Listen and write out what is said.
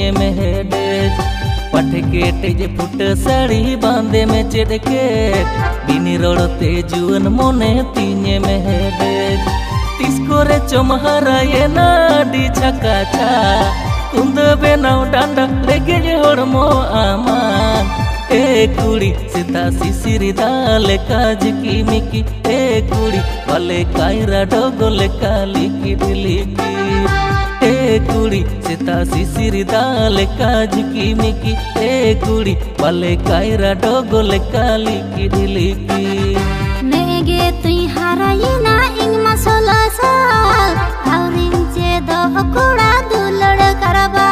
तीने में हेडेज पटे केटेज फुट साड़ी बांधे में चेडके बिनी रोड़ते जुअन मोने तीने में हेडेज तिसको रे चमहरा ये नाडी छकाचा कुंद बेनाव डांडा लेगे जे होड़मो आमान ए कुड़ी सीता सिसिरी दाले काज की मिकी ए कुड़ी वाले कायरा डोगोले काली की डिलिकी ए कुड़ी सीता सिसिरी दाले काज की मिकी ए कुड़ी वाले कायरा डोगोले काली की डिलिकी नेगे तुई हारायिना इंग मसला साल आवरिंग चे दो कुड़ा दुलड़ करबा